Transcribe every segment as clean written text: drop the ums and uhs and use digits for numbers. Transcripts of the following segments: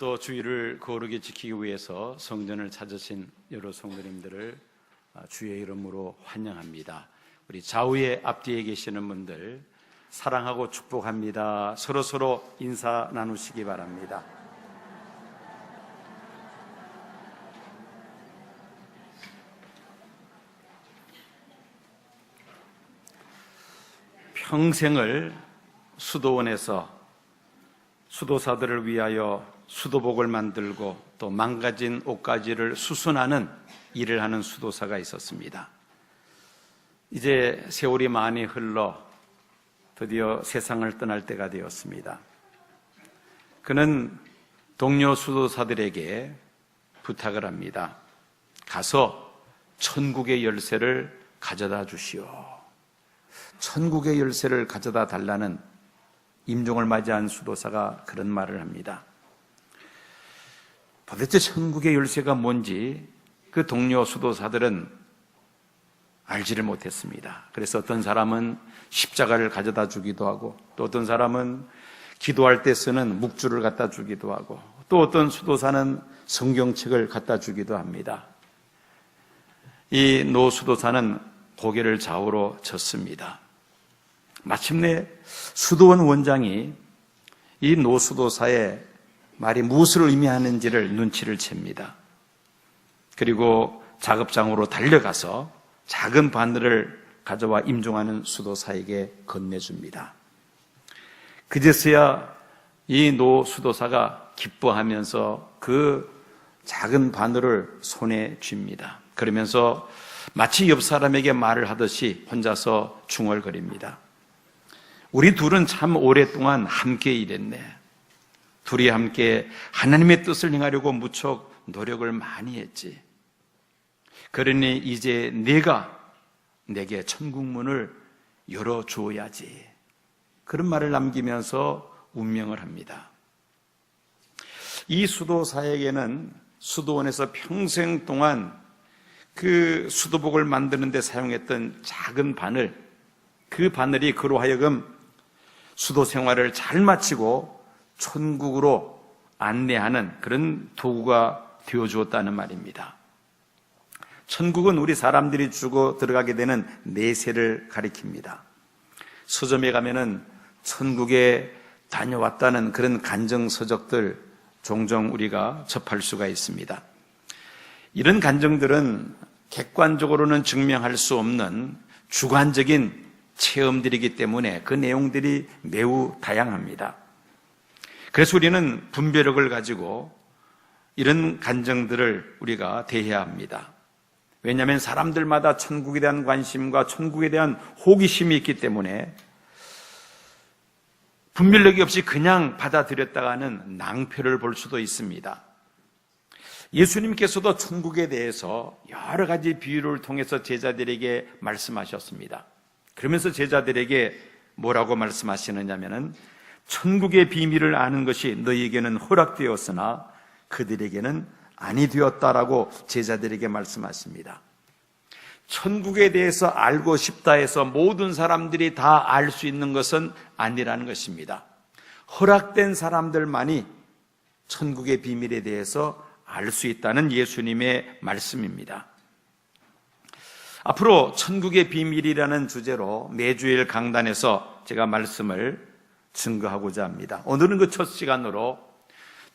오늘도 주의를 거룩히 지키기 위해서 성전을 찾으신 여러 성도님들을 주의 이름으로 환영합니다. 우리 좌우에 앞뒤에 계시는 분들 사랑하고 축복합니다. 서로 인사 나누시기 바랍니다. 평생을 수도원에서 수도사들을 위하여 수도복을 만들고 또 망가진 옷가지를 수선하는 일을 하는 수도사가 있었습니다. 이제 세월이 많이 흘러 드디어 세상을 떠날 때가 되었습니다. 그는 동료 수도사들에게 부탁을 합니다. 가서 천국의 열쇠를 가져다 주시오. 천국의 열쇠를 가져다 달라는 임종을 맞이한 수도사가 그런 말을 합니다. 도대체 천국의 열쇠가 뭔지 그 동료 수도사들은 알지를 못했습니다. 그래서 어떤 사람은 십자가를 가져다 주기도 하고, 또 어떤 사람은 기도할 때 쓰는 묵주를 갖다 주기도 하고, 또 어떤 수도사는 성경책을 갖다 주기도 합니다. 이 노 수도사는 고개를 좌우로 젓습니다. 마침내 수도원 원장이 이 노 수도사의 말이 무엇을 의미하는지를 눈치를 챕니다. 그리고 작업장으로 달려가서 작은 바늘을 가져와 임종하는 수도사에게 건네줍니다. 그제서야 이 노 수도사가 기뻐하면서 그 작은 바늘을 손에 쥡니다. 그러면서 마치 옆 사람에게 말을 하듯이 혼자서 중얼거립니다. 우리 둘은 참 오랫동안 함께 일했네. 둘이 함께 하나님의 뜻을 행하려고 무척 노력을 많이 했지. 그러니 이제 내가 내게 천국 문을 열어주어야지. 그런 말을 남기면서 운명을 합니다. 이 수도사에게는 수도원에서 평생 동안 그 수도복을 만드는 데 사용했던 작은 바늘, 그 바늘이 그로 하여금 수도 생활을 잘 마치고 천국으로 안내하는 그런 도구가 되어주었다는 말입니다. 천국은 우리 사람들이 주고 들어가게 되는 내세를 가리킵니다. 서점에 가면은 천국에 다녀왔다는 그런 간증서적들 종종 우리가 접할 수가 있습니다. 이런 간증들은 객관적으로는 증명할 수 없는 주관적인 체험들이기 때문에 그 내용들이 매우 다양합니다. 그래서 우리는 분별력을 가지고 이런 간증들을 우리가 대해야 합니다. 왜냐하면 사람들마다 천국에 대한 관심과 천국에 대한 호기심이 있기 때문에 분별력이 없이 그냥 받아들였다가는 낭패를 볼 수도 있습니다. 예수님께서도 천국에 대해서 여러 가지 비유를 통해서 제자들에게 말씀하셨습니다. 그러면서 제자들에게 뭐라고 말씀하시느냐면은 천국의 비밀을 아는 것이 너희에게는 허락되었으나 그들에게는 아니 되었다라고 제자들에게 말씀하십니다. 천국에 대해서 알고 싶다 해서 모든 사람들이 다 알 수 있는 것은 아니라는 것입니다. 허락된 사람들만이 천국의 비밀에 대해서 알 수 있다는 예수님의 말씀입니다. 앞으로 천국의 비밀이라는 주제로 매주일 강단에서 제가 말씀을 증거하고자 합니다. 오늘은 그 첫 시간으로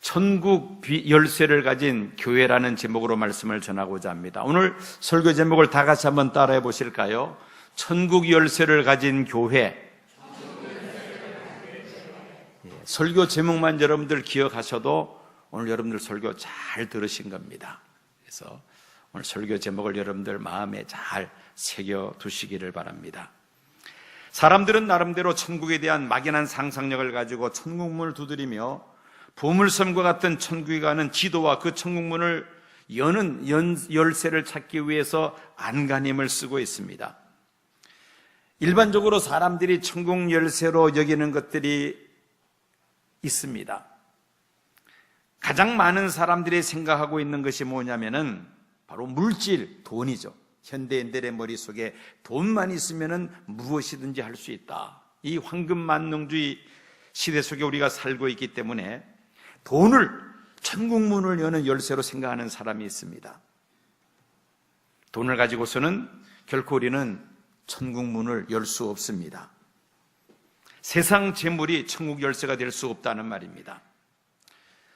천국 열쇠를 가진 교회라는 제목으로 말씀을 전하고자 합니다. 오늘 설교 제목을 다 같이 한번 따라해 보실까요? 천국 열쇠를 가진 교회. 설교 제목만 여러분들 기억하셔도 오늘 여러분들 설교 잘 들으신 겁니다. 그래서 오늘 설교 제목을 여러분들 마음에 잘 새겨 두시기를 바랍니다. 사람들은 나름대로 천국에 대한 막연한 상상력을 가지고 천국문을 두드리며 보물섬과 같은 천국에 가는 지도와 그 천국문을 여는 열쇠를 찾기 위해서 안간힘을 쓰고 있습니다. 일반적으로 사람들이 천국 열쇠로 여기는 것들이 있습니다. 가장 많은 사람들이 생각하고 있는 것이 뭐냐면은 바로 물질, 돈이죠. 현대인들의 머릿속에 돈만 있으면 무엇이든지 할 수 있다. 이 황금만능주의 시대 속에 우리가 살고 있기 때문에 돈을 천국 문을 여는 열쇠로 생각하는 사람이 있습니다. 돈을 가지고서는 결코 우리는 천국 문을 열 수 없습니다. 세상 재물이 천국 열쇠가 될 수 없다는 말입니다.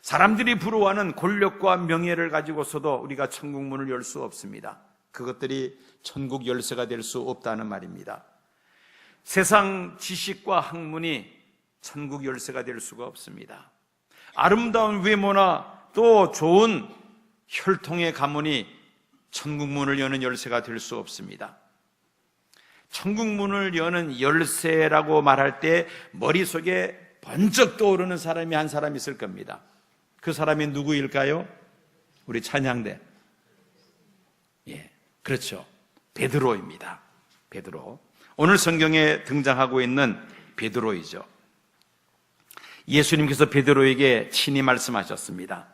사람들이 부러워하는 권력과 명예를 가지고서도 우리가 천국 문을 열 수 없습니다. 그것들이 천국 열쇠가 될 수 없다는 말입니다. 세상 지식과 학문이 천국 열쇠가 될 수가 없습니다. 아름다운 외모나 또 좋은 혈통의 가문이 천국 문을 여는 열쇠가 될 수 없습니다. 천국 문을 여는 열쇠라고 말할 때 머릿속에 번쩍 떠오르는 사람이 한 사람 있을 겁니다. 그 사람이 누구일까요? 우리 찬양대. 예, 그렇죠. 베드로입니다. 베드로. 오늘 성경에 등장하고 있는 베드로이죠. 예수님께서 베드로에게 친히 말씀하셨습니다.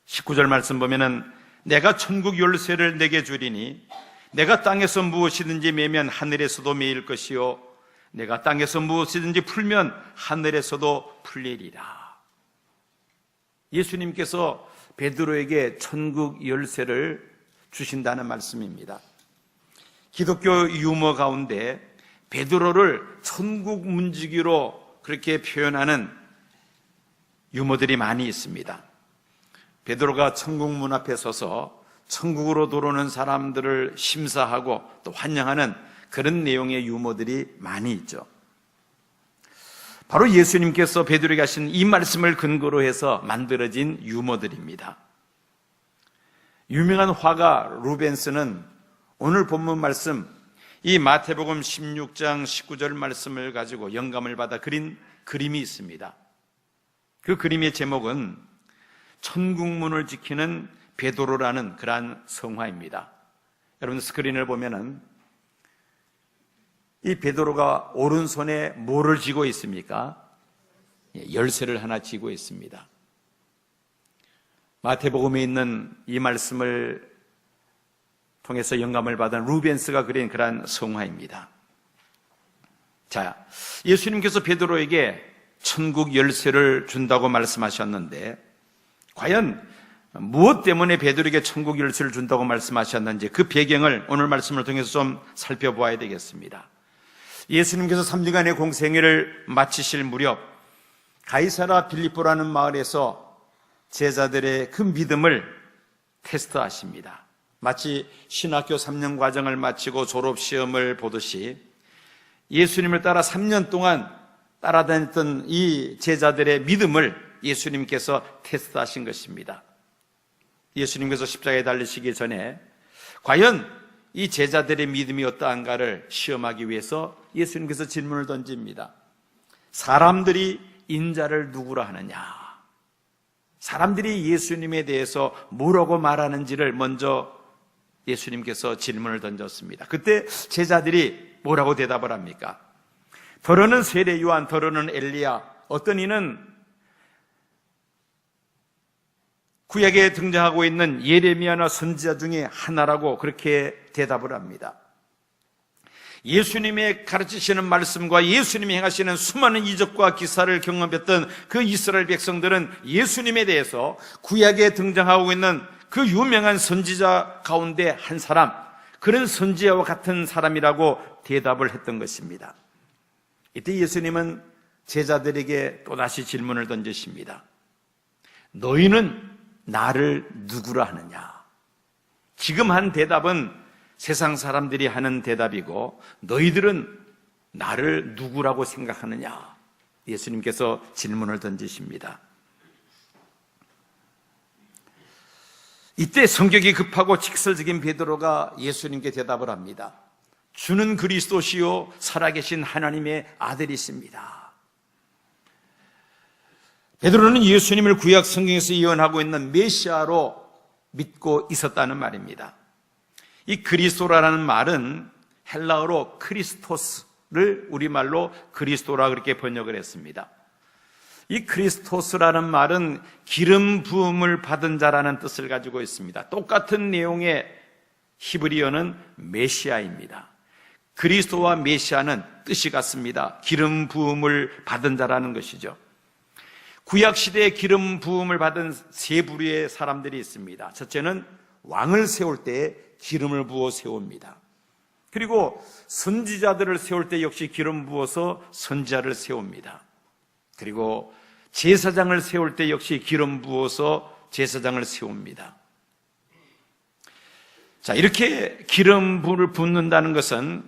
19절 말씀 보면은 내가 천국 열쇠를 내게 주리니 내가 땅에서 무엇이든지 매면 하늘에서도 매일 것이요 내가 땅에서 무엇이든지 풀면 하늘에서도 풀리리라. 예수님께서 베드로에게 천국 열쇠를 주신다는 말씀입니다. 기독교 유머 가운데 베드로를 천국 문지기로 그렇게 표현하는 유머들이 많이 있습니다. 베드로가 천국 문 앞에 서서 천국으로 들어오는 사람들을 심사하고 또 환영하는 그런 내용의 유머들이 많이 있죠. 바로 예수님께서 베드로에게 하신 이 말씀을 근거로 해서 만들어진 유머들입니다. 유명한 화가 루벤스는 오늘 본문 말씀, 이 마태복음 16장 19절 말씀을 가지고 영감을 받아 그린 그림이 있습니다. 그 그림의 제목은 천국문을 지키는 베드로라는 그러한 성화입니다. 여러분 스크린을 보면은 이 베드로가 오른손에 뭐를 쥐고 있습니까? 열쇠를 하나 쥐고 있습니다. 마태복음에 있는 이 말씀을 통해서 영감을 받은 루벤스가 그린 그러한 성화입니다. 자, 예수님께서 베드로에게 천국 열쇠를 준다고 말씀하셨는데 과연 무엇 때문에 베드로에게 천국 열쇠를 준다고 말씀하셨는지 그 배경을 오늘 말씀을 통해서 좀 살펴보아야 되겠습니다. 예수님께서 3년간의 공생애를 마치실 무렵 가이사라 빌립보라는 마을에서 제자들의 그 믿음을 테스트하십니다. 마치 신학교 3년 과정을 마치고 졸업시험을 보듯이 예수님을 따라 3년 동안 따라다녔던 이 제자들의 믿음을 예수님께서 테스트하신 것입니다. 예수님께서 십자가에 달리시기 전에 과연 이 제자들의 믿음이 어떠한가를 시험하기 위해서 예수님께서 질문을 던집니다. 사람들이 인자를 누구라 하느냐? 사람들이 예수님에 대해서 뭐라고 말하는지를 먼저 예수님께서 질문을 던졌습니다. 그때 제자들이 뭐라고 대답을 합니까? 더러는 세례 요한, 더러는 엘리야, 어떤 이는 구약에 등장하고 있는 예레미야나 선지자 중에 하나라고 그렇게 대답을 합니다. 예수님의 가르치시는 말씀과 예수님이 행하시는 수많은 이적과 기사를 경험했던 그 이스라엘 백성들은 예수님에 대해서 구약에 등장하고 있는 그 유명한 선지자 가운데 한 사람, 그런 선지자와 같은 사람이라고 대답을 했던 것입니다. 이때 예수님은 제자들에게 또다시 질문을 던지십니다. 너희는 나를 누구라 하느냐? 지금 한 대답은 세상 사람들이 하는 대답이고 너희들은 나를 누구라고 생각하느냐? 예수님께서 질문을 던지십니다. 이때 성격이 급하고 직설적인 베드로가 예수님께 대답을 합니다. 주는 그리스도시요 살아계신 하나님의 아들이십니다. 베드로는 예수님을 구약 성경에서 예언하고 있는 메시아로 믿고 있었다는 말입니다. 이 그리스도라는 말은 헬라어로 크리스토스를 우리말로 그리스도라 그렇게 번역을 했습니다. 이 크리스토스라는 말은 기름 부음을 받은 자라는 뜻을 가지고 있습니다. 똑같은 내용의 히브리어는 메시아입니다. 그리스도와 메시아는 뜻이 같습니다. 기름 부음을 받은 자라는 것이죠. 구약시대에 기름 부음을 받은 세 부류의 사람들이 있습니다. 첫째는 왕을 세울 때 기름을 부어 세웁니다. 그리고 선지자들을 세울 때 역시 기름 부어서 선지자를 세웁니다. 그리고 제사장을 세울 때 역시 기름 부어서 제사장을 세웁니다. 자, 이렇게 기름불을 붓는다는 것은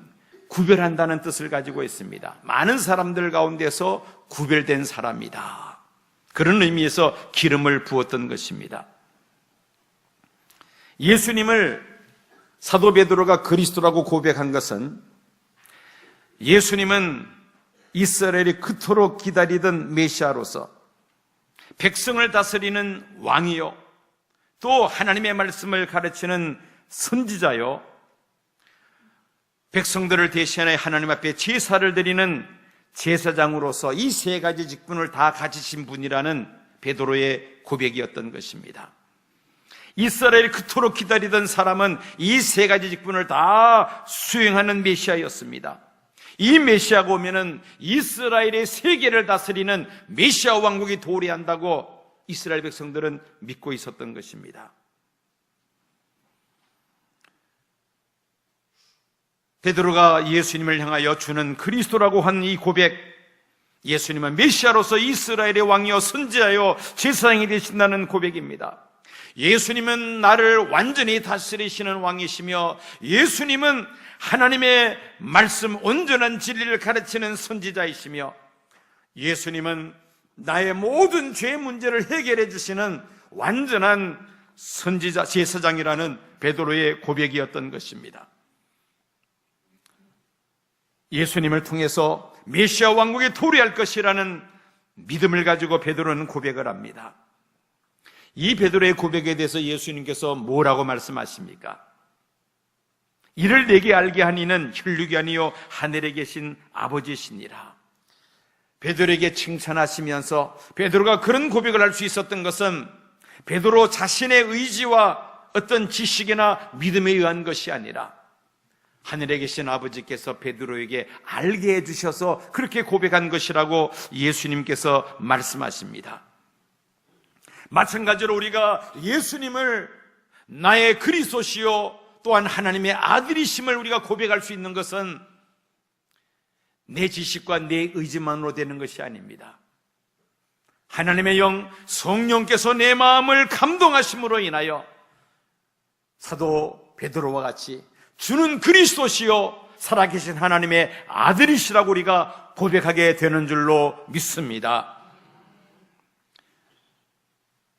구별한다는 뜻을 가지고 있습니다. 많은 사람들 가운데서 구별된 사람이다. 그런 의미에서 기름을 부었던 것입니다. 예수님을 사도 베드로가 그리스도라고 고백한 것은 예수님은 이스라엘이 그토록 기다리던 메시아로서 백성을 다스리는 왕이요, 또 하나님의 말씀을 가르치는 선지자요, 백성들을 대신해 하나님 앞에 제사를 드리는 제사장으로서 이 세 가지 직분을 다 가지신 분이라는 베드로의 고백이었던 것입니다. 이스라엘이 그토록 기다리던 사람은 이 세 가지 직분을 다 수행하는 메시아였습니다. 이 메시아가 오면은 이스라엘의 세계를 다스리는 메시아 왕국이 도래한다고 이스라엘 백성들은 믿고 있었던 것입니다. 베드로가 예수님을 향하여 주는 그리스도라고 한 이 고백, 예수님은 메시아로서 이스라엘의 왕이요 선지자요 제사장이 되신다는 고백입니다. 예수님은 나를 완전히 다스리시는 왕이시며, 예수님은 하나님의 말씀 온전한 진리를 가르치는 선지자이시며, 예수님은 나의 모든 죄 문제를 해결해 주시는 완전한 선지자 제사장이라는 베드로의 고백이었던 것입니다. 예수님을 통해서 메시아 왕국이 도래할 것이라는 믿음을 가지고 베드로는 고백을 합니다. 이 베드로의 고백에 대해서 예수님께서 뭐라고 말씀하십니까? 이를 내게 알게 한 이는 혈육이 아니요 하늘에 계신 아버지시니라. 베드로에게 칭찬하시면서 베드로가 그런 고백을 할 수 있었던 것은 베드로 자신의 의지와 어떤 지식이나 믿음에 의한 것이 아니라 하늘에 계신 아버지께서 베드로에게 알게 해주셔서 그렇게 고백한 것이라고 예수님께서 말씀하십니다. 마찬가지로 우리가 예수님을 나의 그리스도시요 또한 하나님의 아들이심을 우리가 고백할 수 있는 것은 내 지식과 내 의지만으로 되는 것이 아닙니다. 하나님의 영 성령께서 내 마음을 감동하심으로 인하여 사도 베드로와 같이 주는 그리스도시요 살아계신 하나님의 아들이시라고 우리가 고백하게 되는 줄로 믿습니다.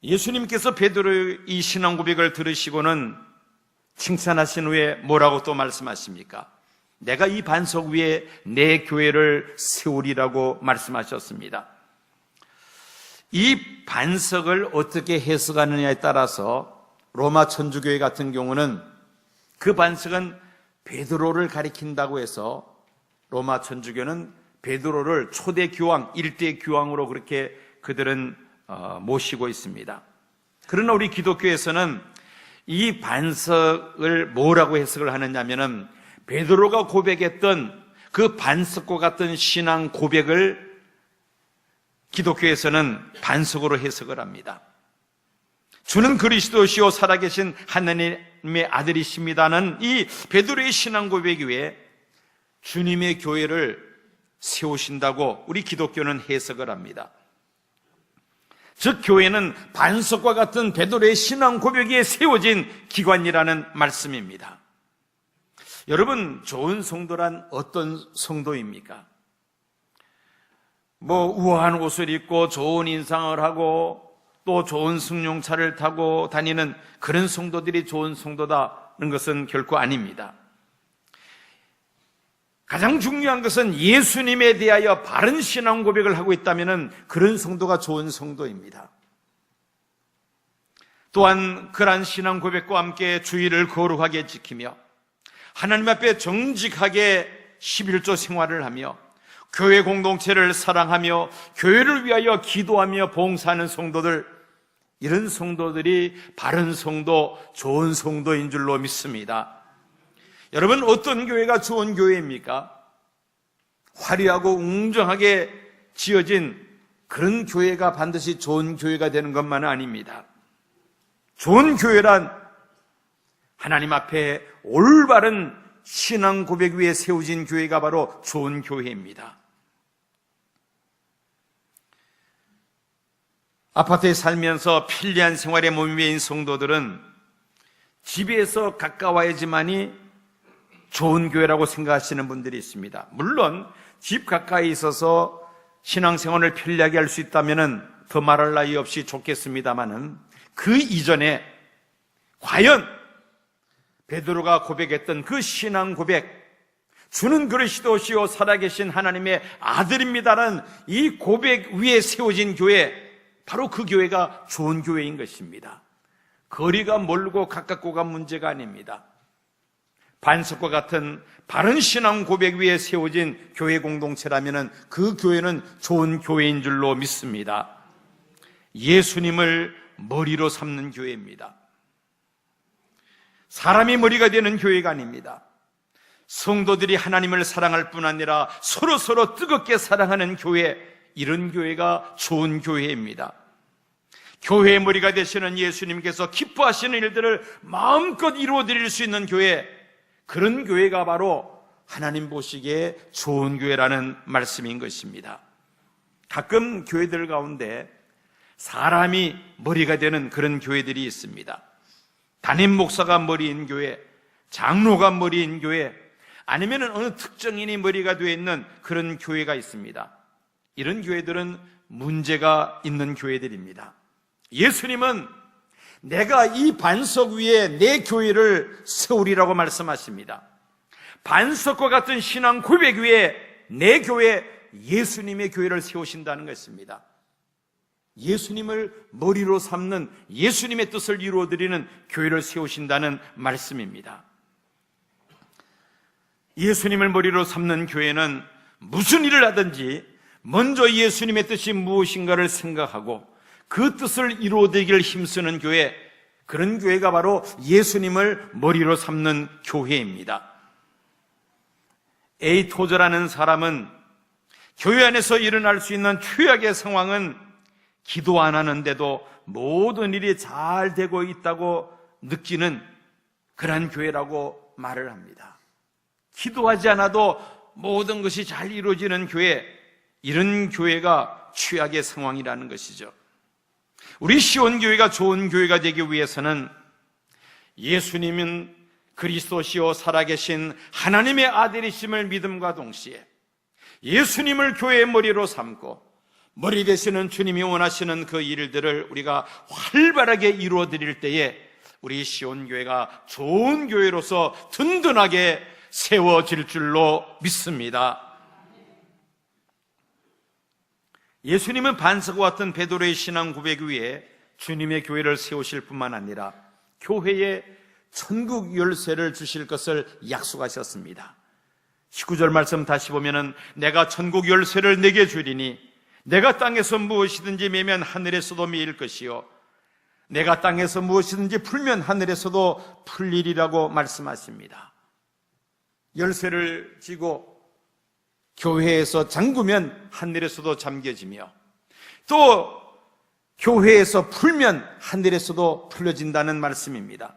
예수님께서 베드로의 이 신앙 고백을 들으시고는 칭찬하신 후에 뭐라고 또 말씀하십니까? 내가 이 반석 위에 내 교회를 세우리라고 말씀하셨습니다. 이 반석을 어떻게 해석하느냐에 따라서 로마 천주교회 같은 경우는 그 반석은 베드로를 가리킨다고 해서 로마 천주교는 베드로를 초대 교황, 일대 교황으로 그렇게 그들은 모시고 있습니다. 그러나 우리 기독교에서는 이 반석을 뭐라고 해석을 하느냐면은 베드로가 고백했던 그 반석과 같은 신앙 고백을 기독교에서는 반석으로 해석을 합니다. 주는 그리스도시요 살아계신 하나님의 아들이십니다는 이 베드로의 신앙 고백 위에 주님의 교회를 세우신다고 우리 기독교는 해석을 합니다. 즉 교회는 반석과 같은 베드로의 신앙 고백 위에 세워진 기관이라는 말씀입니다. 여러분, 좋은 성도란 어떤 성도입니까? 우아한 옷을 입고 좋은 인상을 하고 또 좋은 승용차를 타고 다니는 그런 성도들이 좋은 성도다는 것은 결코 아닙니다. 가장 중요한 것은 예수님에 대하여 바른 신앙 고백을 하고 있다면 그런 성도가 좋은 성도입니다. 또한 그러한 신앙 고백과 함께 주의를 거룩하게 지키며 하나님 앞에 정직하게 11조 생활을 하며 교회 공동체를 사랑하며 교회를 위하여 기도하며 봉사하는 성도들, 이런 성도들이 바른 성도, 좋은 성도인 줄로 믿습니다. 여러분, 어떤 교회가 좋은 교회입니까? 화려하고 웅장하게 지어진 그런 교회가 반드시 좋은 교회가 되는 것만은 아닙니다. 좋은 교회란 하나님 앞에 올바른 신앙 고백 위에 세워진 교회가 바로 좋은 교회입니다. 아파트에 살면서 편리한 생활에 몸매인 성도들은 집에서 가까워야지만이 좋은 교회라고 생각하시는 분들이 있습니다. 물론 집 가까이 있어서 신앙생활을 편리하게 할 수 있다면 더 말할 나위 없이 좋겠습니다마는 그 이전에 과연 베드로가 고백했던 그 신앙 고백, 주는 그리스도시요 살아계신 하나님의 아들입니다라는 이 고백 위에 세워진 교회, 바로 그 교회가 좋은 교회인 것입니다. 거리가 멀고 가깝고가 문제가 아닙니다. 반석과 같은 바른 신앙 고백 위에 세워진 교회 공동체라면 그 교회는 좋은 교회인 줄로 믿습니다. 예수님을 머리로 삼는 교회입니다. 사람이 머리가 되는 교회가 아닙니다. 성도들이 하나님을 사랑할 뿐 아니라 서로 뜨겁게 사랑하는 교회, 이런 교회가 좋은 교회입니다. 교회의 머리가 되시는 예수님께서 기뻐하시는 일들을 마음껏 이루어드릴 수 있는 교회, 그런 교회가 바로 하나님 보시기에 좋은 교회라는 말씀인 것입니다. 가끔 교회들 가운데 사람이 머리가 되는 그런 교회들이 있습니다. 담임 목사가 머리인 교회, 장로가 머리인 교회, 아니면 어느 특정인이 머리가 되어 있는 그런 교회가 있습니다. 이런 교회들은 문제가 있는 교회들입니다. 예수님은 내가 이 반석 위에 내 교회를 세우리라고 말씀하십니다. 반석과 같은 신앙 고백 위에 내 교회, 예수님의 교회를 세우신다는 것입니다. 예수님을 머리로 삼는, 예수님의 뜻을 이루어드리는 교회를 세우신다는 말씀입니다. 예수님을 머리로 삼는 교회는 무슨 일을 하든지 먼저 예수님의 뜻이 무엇인가를 생각하고 그 뜻을 이루어내기를 힘쓰는 교회, 그런 교회가 바로 예수님을 머리로 삼는 교회입니다. A 토저라는 사람은 교회 안에서 일어날 수 있는 최악의 상황은 기도 안 하는데도 모든 일이 잘 되고 있다고 느끼는 그런 교회라고 말을 합니다. 기도하지 않아도 모든 것이 잘 이루어지는 교회, 이런 교회가 최악의 상황이라는 것이죠. 우리 시온교회가 좋은 교회가 되기 위해서는 예수님은 그리스도시요 살아계신 하나님의 아들이심을 믿음과 동시에 예수님을 교회의 머리로 삼고 머리 되시는 주님이 원하시는 그 일들을 우리가 활발하게 이루어 드릴 때에 우리 시온교회가 좋은 교회로서 든든하게 세워질 줄로 믿습니다. 예수님은 반석과 같은 베드로의 신앙 고백 위에 주님의 교회를 세우실 뿐만 아니라 교회에 천국 열쇠를 주실 것을 약속하셨습니다. 19절 말씀 다시 보면은 내가 천국 열쇠를 내게 주리니 내가 땅에서 무엇이든지 매면 하늘에서도 매일 것이요 내가 땅에서 무엇이든지 풀면 하늘에서도 풀리리라고 말씀하십니다. 열쇠를 쥐고 교회에서 잠그면 하늘에서도 잠겨지며 또 교회에서 풀면 하늘에서도 풀려진다는 말씀입니다.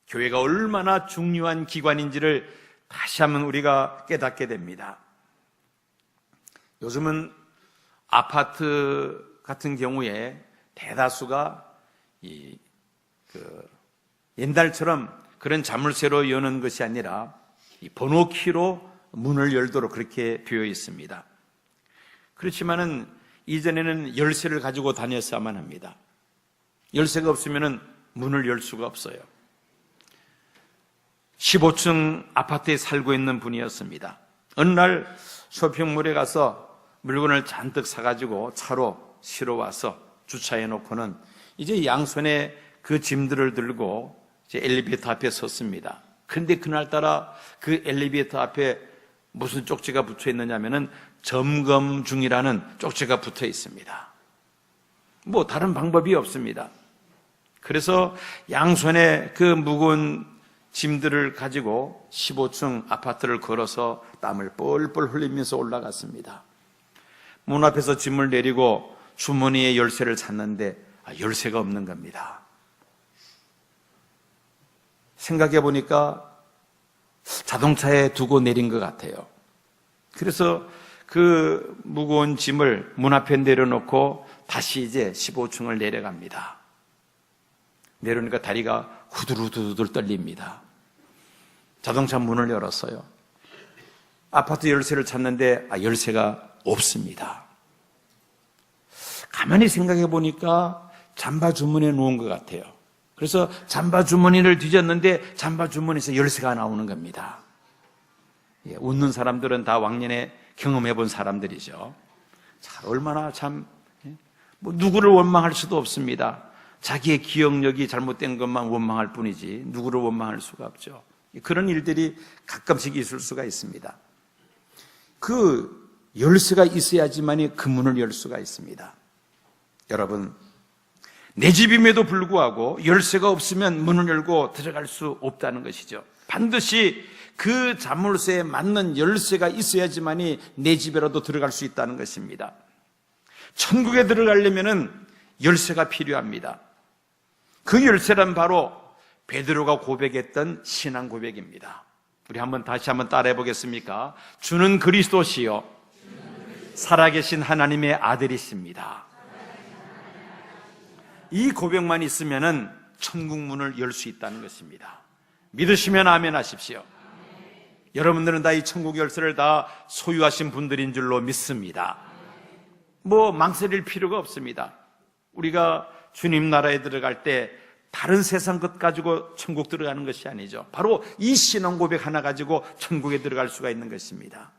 교회가 얼마나 중요한 기관인지를 다시 한번 우리가 깨닫게 됩니다. 요즘은 아파트 같은 경우에 대다수가 옛날처럼 그런 자물쇠로 여는 것이 아니라 이 번호키로 문을 열도록 그렇게 되어 있습니다. 그렇지만은 이전에는 열쇠를 가지고 다녔어야만 합니다. 열쇠가 없으면은 문을 열 수가 없어요. 15층 아파트에 살고 있는 분이었습니다. 어느 날 쇼핑몰에 가서 물건을 잔뜩 사가지고 차로 실어 와서 주차해 놓고는 이제 양손에 그 짐들을 들고 이제 엘리베이터 앞에 섰습니다. 그런데 그날따라 그 엘리베이터 앞에 무슨 쪽지가 붙어 있느냐면은 점검 중이라는 쪽지가 붙어 있습니다. 뭐 다른 방법이 없습니다. 그래서 양손에 그 무거운 짐들을 가지고 15층 아파트를 걸어서 땀을 뻘뻘 흘리면서 올라갔습니다. 문 앞에서 짐을 내리고 주머니에 열쇠를 찾는데 열쇠가 없는 겁니다. 생각해 보니까 자동차에 두고 내린 것 같아요. 그래서 그 무거운 짐을 문 앞에 내려놓고 다시 이제 15층을 내려갑니다. 내려오니까 다리가 후들후들 떨립니다. 자동차 문을 열었어요. 아파트 열쇠를 찾는데 열쇠가 없습니다. 가만히 생각해 보니까 잠바 주머니에 놓은 것 같아요. 그래서 잠바 주머니를 뒤졌는데 잠바 주머니에서 열쇠가 나오는 겁니다. 웃는 사람들은 다 왕년에 경험해 본 사람들이죠. 얼마나 누구를 원망할 수도 없습니다. 자기의 기억력이 잘못된 것만 원망할 뿐이지 누구를 원망할 수가 없죠. 그런 일들이 가끔씩 있을 수가 있습니다. 그 열쇠가 있어야지만이 그 문을 열 수가 있습니다. 여러분, 내 집임에도 불구하고 열쇠가 없으면 문을 열고 들어갈 수 없다는 것이죠. 반드시 그 자물쇠에 맞는 열쇠가 있어야지만이 내 집에라도 들어갈 수 있다는 것입니다. 천국에 들어가려면은 열쇠가 필요합니다. 그 열쇠란 바로 베드로가 고백했던 신앙 고백입니다. 우리 다시 한번 따라해 보겠습니까? 주는 그리스도시요 살아계신 하나님의 아들이십니다. 이 고백만 있으면은 천국 문을 열 수 있다는 것입니다. 믿으시면 아멘 하십시오. 여러분들은 다 이 천국 열쇠를 다 소유하신 분들인 줄로 믿습니다. 망설일 필요가 없습니다. 우리가 주님 나라에 들어갈 때 다른 세상 것 가지고 천국 들어가는 것이 아니죠. 바로 이 신앙 고백 하나 가지고 천국에 들어갈 수가 있는 것입니다.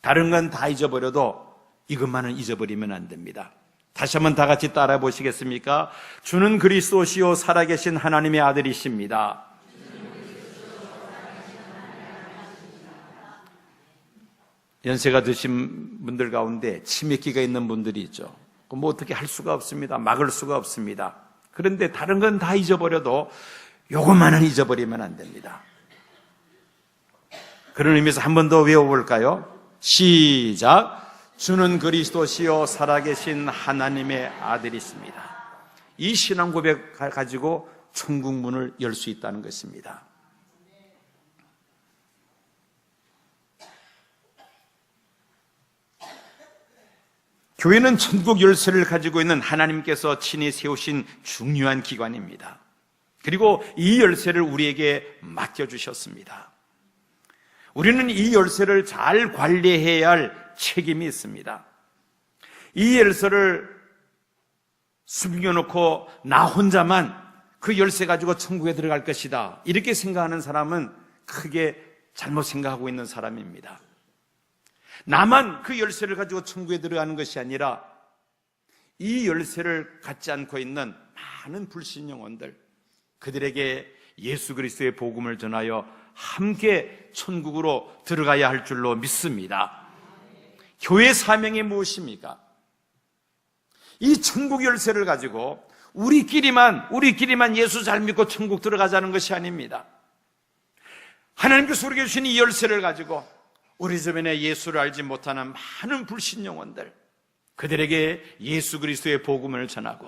다른 건 다 잊어버려도 이것만은 잊어버리면 안 됩니다. 다시 한번 다 같이 따라 보시겠습니까? 주는 그리스도시요 살아계신 하나님의 아들이십니다. 연세가 드신 분들 가운데 치매기가 있는 분들이 있죠. 어떻게 할 수가 없습니다. 막을 수가 없습니다. 그런데 다른 건 다 잊어버려도 요것만은 잊어버리면 안 됩니다. 그런 의미에서 한 번 더 외워볼까요? 시작! 주는 그리스도시요 살아계신 하나님의 아들이십니다. 이 신앙 고백 가지고 천국 문을 열 수 있다는 것입니다. 교회는 천국 열쇠를 가지고 있는 하나님께서 친히 세우신 중요한 기관입니다. 그리고 이 열쇠를 우리에게 맡겨주셨습니다. 우리는 이 열쇠를 잘 관리해야 할 책임이 있습니다. 이 열쇠를 숨겨놓고 나 혼자만 그 열쇠 가지고 천국에 들어갈 것이다, 이렇게 생각하는 사람은 크게 잘못 생각하고 있는 사람입니다. 나만 그 열쇠를 가지고 천국에 들어가는 것이 아니라 이 열쇠를 갖지 않고 있는 많은 불신 영혼들, 그들에게 예수 그리스도의 복음을 전하여 함께 천국으로 들어가야 할 줄로 믿습니다. 교회 사명이 무엇입니까? 이 천국 열쇠를 가지고 우리끼리만 예수 잘 믿고 천국 들어가자는 것이 아닙니다. 하나님께서 우리에게 주신 이 열쇠를 가지고 우리 주변에 예수를 알지 못하는 많은 불신 영혼들, 그들에게 예수 그리스도의 복음을 전하고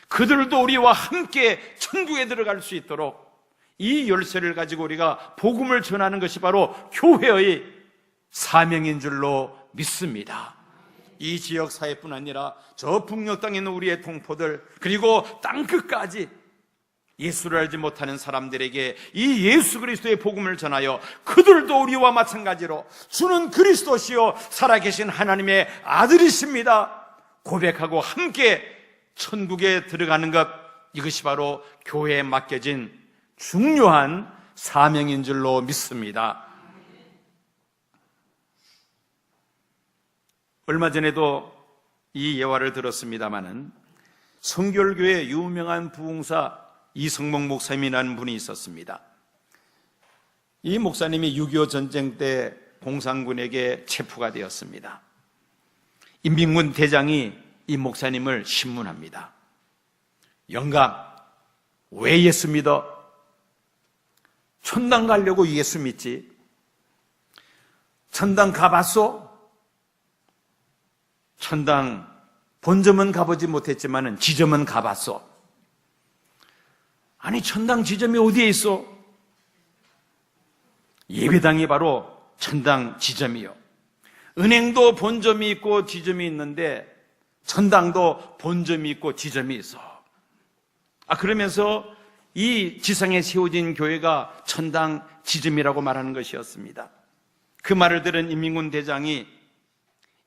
그들도 우리와 함께 천국에 들어갈 수 있도록 이 열쇠를 가지고 우리가 복음을 전하는 것이 바로 교회의 사명인 줄로 믿습니다. 이 지역 사회뿐 아니라 저 북녘 땅에 있는 우리의 동포들, 그리고 땅끝까지 예수를 알지 못하는 사람들에게 이 예수 그리스도의 복음을 전하여 그들도 우리와 마찬가지로 주는 그리스도시요 살아계신 하나님의 아들이십니다 고백하고 함께 천국에 들어가는 것, 이것이 바로 교회에 맡겨진 중요한 사명인 줄로 믿습니다. 얼마 전에도 이 예화를 들었습니다마는 성결교회 유명한 부흥사 이성목 목사님이라는 분이 있었습니다. 이 목사님이 6.25 전쟁 때 공산군에게 체포가 되었습니다. 인민군 대장이 이 목사님을 신문합니다. 영감, 왜 예수 믿어? 천당 가려고 예수 믿지? 천당 가봤어? 천당 본점은 가보지 못했지만은 지점은 가봤어. 아니, 천당 지점이 어디에 있어? 예배당이 바로 천당 지점이요. 은행도 본점이 있고 지점이 있는데 천당도 본점이 있고 지점이 있어. 그러면서 이 지상에 세워진 교회가 천당 지점이라고 말하는 것이었습니다. 그 말을 들은 인민군 대장이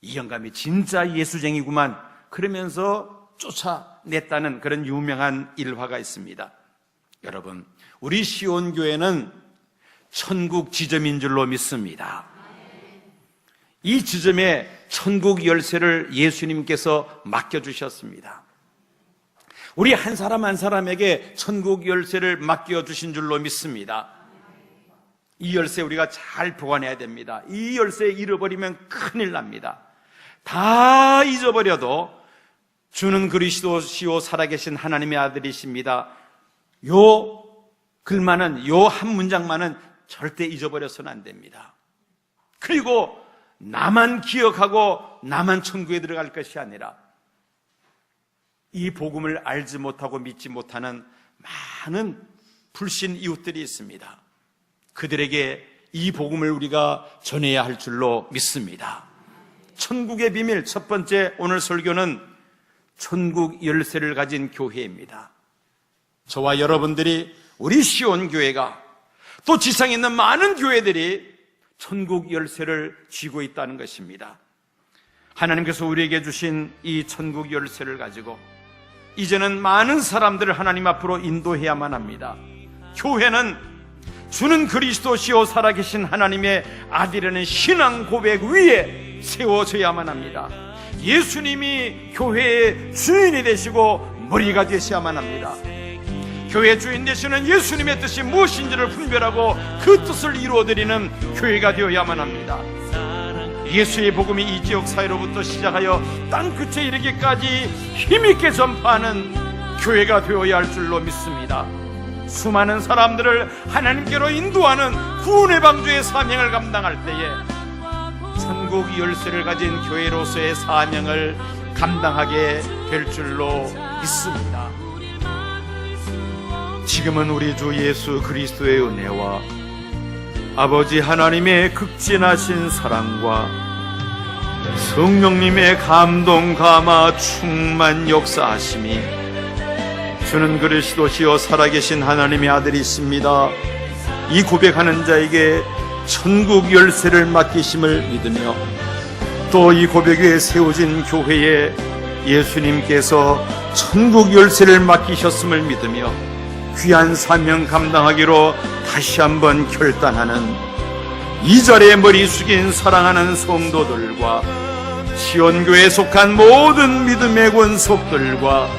이 영감이 진짜 예수쟁이구만 그러면서 쫓아냈다는 그런 유명한 일화가 있습니다. 여러분, 우리 시온교회는 천국 지점인 줄로 믿습니다. 이 지점에 천국 열쇠를 예수님께서 맡겨주셨습니다. 우리 한 사람 한 사람에게 천국 열쇠를 맡겨주신 줄로 믿습니다. 이 열쇠 우리가 잘 보관해야 됩니다. 이 열쇠 잃어버리면 큰일 납니다. 다 잊어버려도 주는 그리스도시요 살아계신 하나님의 아들이십니다. 요 글만은, 요 한 문장만은 절대 잊어버려서는 안 됩니다. 그리고 나만 기억하고 나만 천국에 들어갈 것이 아니라 이 복음을 알지 못하고 믿지 못하는 많은 불신 이웃들이 있습니다. 그들에게 이 복음을 우리가 전해야 할 줄로 믿습니다. 천국의 비밀 첫 번째 오늘 설교는 천국 열쇠를 가진 교회입니다. 저와 여러분들이 우리 시온교회가 또 지상에 있는 많은 교회들이 천국 열쇠를 쥐고 있다는 것입니다. 하나님께서 우리에게 주신 이 천국 열쇠를 가지고 이제는 많은 사람들을 하나님 앞으로 인도해야만 합니다. 교회는 주는 그리스도시요 살아계신 하나님의 아들이라는 신앙 고백 위에 세워져야만 합니다. 예수님이 교회의 주인이 되시고 머리가 되셔야만 합니다. 교회 주인 되시는 예수님의 뜻이 무엇인지를 분별하고 그 뜻을 이루어드리는 교회가 되어야만 합니다. 예수의 복음이 이 지역 사회로부터 시작하여 땅끝에 이르기까지 힘있게 전파하는 교회가 되어야 할 줄로 믿습니다. 수많은 사람들을 하나님께로 인도하는 구원의 방주의 사명을 감당할 때에 천국 열쇠를 가진 교회로서의 사명을 감당하게 될 줄로 믿습니다. 지금은 우리 주 예수 그리스도의 은혜와 아버지 하나님의 극진하신 사랑과 성령님의 감동 감화 충만 역사하심이 주는 그리스도시요 살아계신 하나님의 아들이십니다. 이 고백하는 자에게 천국 열쇠를 맡기심을 믿으며 또 이 고백 위에 세워진 교회에 예수님께서 천국 열쇠를 맡기셨음을 믿으며 귀한 사명 감당하기로 다시 한번 결단하는 이 자리에 머리 숙인 사랑하는 성도들과 시온교회에 속한 모든 믿음의 권속들과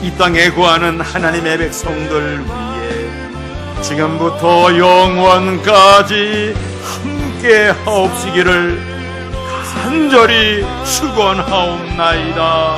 이 땅에 거하는 하나님의 백성들 위해 지금부터 영원까지 함께 하옵시기를 간절히 축원하옵나이다.